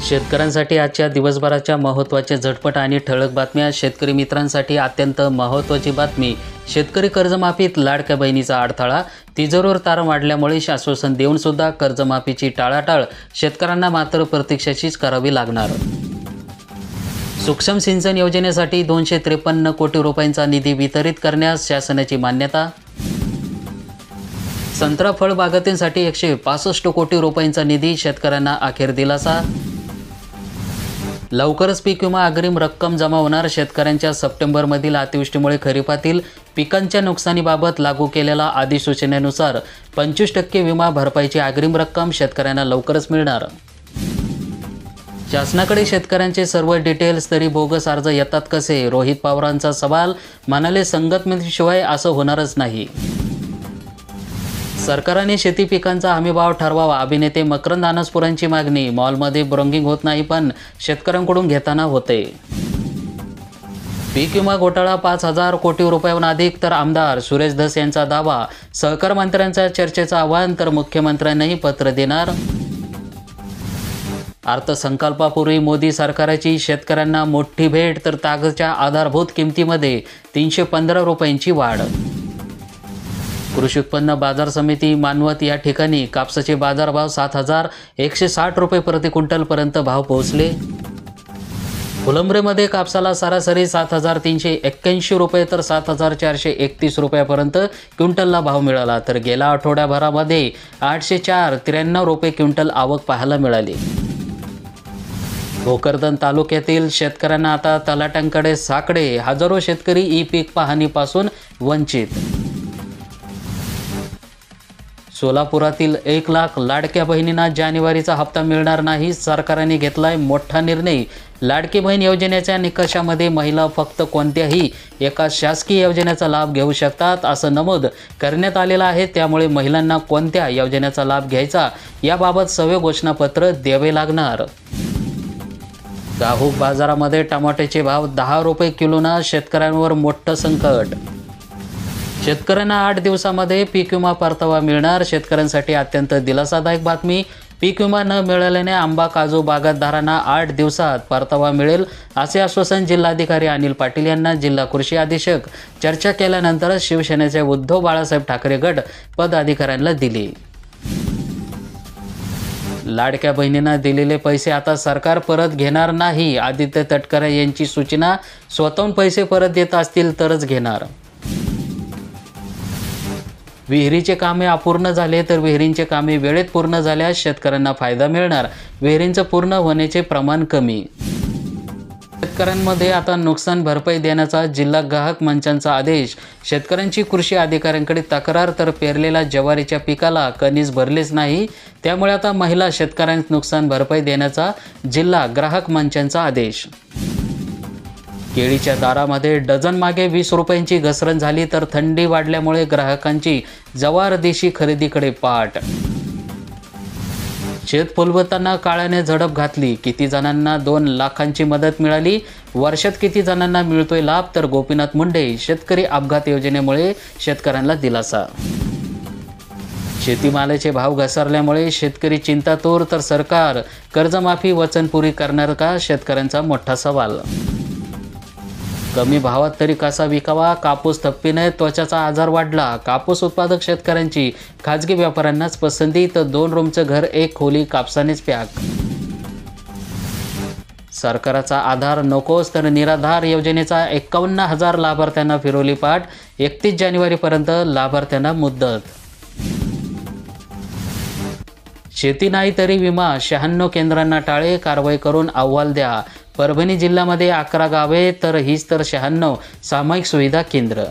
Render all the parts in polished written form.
शेतकऱ्यांसाठी आजच्या दिवसभराच्या महत्त्वाच्या झटपट आणि ठळक बातम्या. शेतकरी मित्रांसाठी अत्यंत महत्त्वाची बातमी. शेतकरी कर्जमाफीत लाडक्या बहिणीचा अडथळा. तिजोरीवर तारण वाढल्यामुळे आश्वासन देऊन सुद्धा कर्जमाफीची टाळाटाळ. शेतकऱ्यांना मात्र प्रतीक्षेचीच करावी लागणार. सूक्ष्म सिंचन योजनेसाठी 253 कोटी रुपयांचा निधी वितरित करण्यास शासनाची मान्यता. संत्रा फळ बागायतींसाठी 165 कोटी रुपयांचा निधी. शेतकऱ्यांना अखेर दिलासा. लवकरच पीक विमा अग्रिम रक्कम जमा होणार. शेतकऱ्यांच्या सप्टेंबरमधील अतिवृष्टीमुळे खरीपातील पिकांच्या नुकसानीबाबत लागू केलेल्या अधिसूचनेनुसार 25% विमा भरपाईची अग्रिम रक्कम शेतकऱ्यांना लवकरच मिळणार. शासनाकडे शेतकऱ्यांचे सर्व डिटेल्स तरी बोगस अर्ज येतात कसे? रोहित पवारांचा सवाल. म्हणाले, संगतमेशिवाय असं होणारच नाही. सरकारने शेती पिकांचा हमीभाव ठरवावा. अभिनेते मकरंद अनासपुरांची मागणी. मॉलमध्ये ब्रोंगिंग होत नाही पण शेतकऱ्यांकडून घेताना होते. पीक विमा घोटाळा 5,000 कोटी रुपयांहून अधिक तर आमदार सुरेश धस यांचा दावा. सहकार मंत्र्यांच्या चर्चेचं आवाहन तर मुख्यमंत्र्यांनाही पत्र देणार. अर्थसंकल्पापूर्वी मोदी सरकारची शेतकऱ्यांना मोठी भेट तर तागाच्या आधारभूत किमतीमध्ये 315 रुपयांची वाढ. कृषी उत्पन्न बाजार समिती मानवत या ठिकाणी कापसाचे बाजारभाव 7,160 रुपये प्रति क्विंटलपर्यंत भाव पोहोचले. फुलंब्रीमध्ये कापसाला सरासरी 7,381 रुपये तर 7,431 रुपयापर्यंत क्विंटलला भाव मिळाला. तर गेल्या आठवड्याभरामध्ये 893 रुपये क्विंटल आवक पाहायला मिळाली. भोकरदन तालुक्यातील शेतकऱ्यांना आता तलाट्यांकडे साकडे. हजारो शेतकरी ई पीक पाहणीपासून वंचित. सोलापुरातील 1 लाख लाडक्या बहिणींना जानेवारीचा हप्ता मिळणार नाही. सरकारने घेतलाय मोठा निर्णय. लाडकी बहीण योजनेच्या निकषामध्ये महिला फक्त कोणत्याही एका शासकीय योजनेचा लाभ घेऊ शकतात असं नमूद करण्यात आलेलं आहे. त्यामुळे महिलांना कोणत्या योजनेचा लाभ घ्यायचा याबाबत सव्य घोषणापत्र द्यावे लागणार. घाऊक बाजारामध्ये टमाट्याचे भाव 10 रुपये किलोना. शेतकऱ्यांवर मोठं संकट. शेतकऱ्यांना 8 दिवसामध्ये पीक विमा परतावा मिळणार. शेतकऱ्यांसाठी अत्यंत दिलासादायक बातमी. पीक विमा न मिळाल्याने आंबा काजू बागायतदारांना 8 दिवसात परतावा मिळेल असे आश्वासन जिल्हाधिकारी अनिल पाटील यांना जिल्हा कृषी अधीक्षक चर्चा केल्यानंतर शिवसेनेचे उद्धव बाळासाहेब ठाकरे गट पदाधिकाऱ्यांना दिले. लाडक्या बहिणींना दिलेले पैसे आता सरकार परत घेणार नाही. आदित्य तटकरे यांची सूचना. स्वतःहून पैसे परत देत असतील तरच घेणार. विहिरीचे कामे अपूर्ण झाले तर विहिरींचे कामे वेळेत पूर्ण झाल्यास शेतकऱ्यांना फायदा मिळणार. विहिरींचं पूर्ण होण्याचे प्रमाण कमी. शेतकऱ्यांमध्ये आता नुकसान भरपाई देण्याचा जिल्हा ग्राहक मंचांचा आदेश. शेतकऱ्यांची कृषी अधिकाऱ्यांकडे तक्रार. तर पेरलेल्या ज्वारीच्या पिकाला कणीस भरलेच नाही. त्यामुळे आता महिला शेतकऱ्यांना नुकसान भरपाई देण्याचा जिल्हा ग्राहक मंचांचा आदेश. केळीच्या दारामध्ये डझन मागे 20 रुपयांची घसरण झाली. तर थंडी वाढल्यामुळे ग्राहकांची जवार देशी खरेदीकडे पाठ. शेत फुलवताना काळ्याने झडप घातली. किती जणांना 2 लाखांची मदत मिळाली? वर्षात किती जणांना मिळतोय लाभ? तर गोपीनाथ मुंडे. शेतकरी अपघात योजनेमुळे शेतकऱ्यांना दिलासा. शेतीमालाचे भाव घसरल्यामुळे शेतकरी चिंतातूर. तर सरकार कर्जमाफी वचनपुरी करणार का? शेतकऱ्यांचा मोठा सवाल. कमी भावात तरी कसा विकावा? कापूस थप्पीने त्वचाचा आजार वाढला. कापूस उत्पादक शेतकऱ्यांची खाजगी व्यापाऱ्यांनाच पसंती. तर 2 रूमचं घर 1 खोली कापसानेच पॅक. सरकारचा आधार नकोस तर निराधार योजनेचा 51,000 लाभार्थ्यांना फिरवली पाठ. 31 जानेवारीपर्यंत लाभार्थ्यांना मुदत. शेती नाही तरी विमा. 96 केंद्रांना टाळे. कारवाई करून अहवाल द्या. परभणी जिल्ह्यामध्ये 11 गावे तर हीच तर 96 सामायिक सुविधा केंद्र.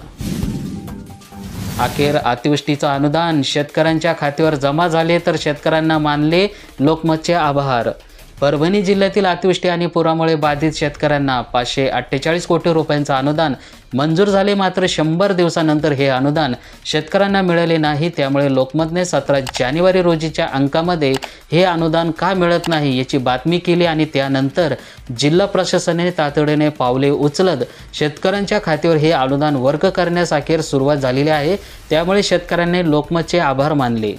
अखेर अतिवृष्टीचं अनुदान शेतकऱ्यांच्या खात्यावर जमा झाले. तर शेतकऱ्यांना मानले लोकमतचे आभार. परभणी जिल्ह्यातील अतिवृष्टी आणि पुरामुळे बाधित शेतकऱ्यांना 548 कोटी रुपयांचं अनुदान मंजूर झाले. मात्र 100 दिवसानंतर हे अनुदान शेतकऱ्यांना मिळाले नाही. त्यामुळे लोकमतने 17 जानेवारी रोजीच्या अंकामध्ये हे अनुदान का मिळत नाही याची बातमी केली आणि त्यानंतर जिल्हा प्रशासनाने तातडीने पावले उचलत शेतकऱ्यांच्या खात्यावर हे अनुदान वर्ग करण्यास अखेर सुरुवात झालेली आहे. त्यामुळे शेतकऱ्यांनी लोकमतचे आभार मानले.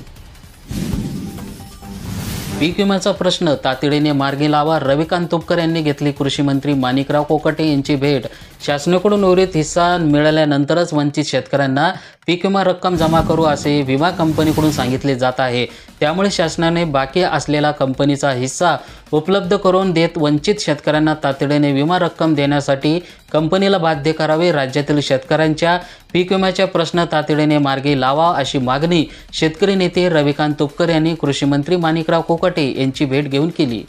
पीक विम्याचा प्रश्न तातडीने मार्गी लावा. रविकांत तुपकर यांनी घेतली कृषी मंत्री माणिकराव कोकाटे यांची भेट. शासनाकडून उर्वरित हिस्सा मिळाल्यानंतरच वंचित शेतकऱ्यांना पीक विमा रक्कम जमा करू असे विमा कंपनीकडून सांगितले जात आहे. त्यामुळे शासनाने बाकी असलेला कंपनीचा हिस्सा उपलब्ध करून देत वंचित शेतकऱ्यांना तातडीने विमा रक्कम देण्यासाठी कंपनीला बाध्य करावे. राज्यातील शेतकऱ्यांच्या पीक विम्याच्या प्रश्न तातडीने मार्गी लावा अशी मागणी शेतकरी नेते रविकांत तुपकर यांनी कृषी मंत्री माणिकराव कोकाटे यांची भेट घेऊन केली.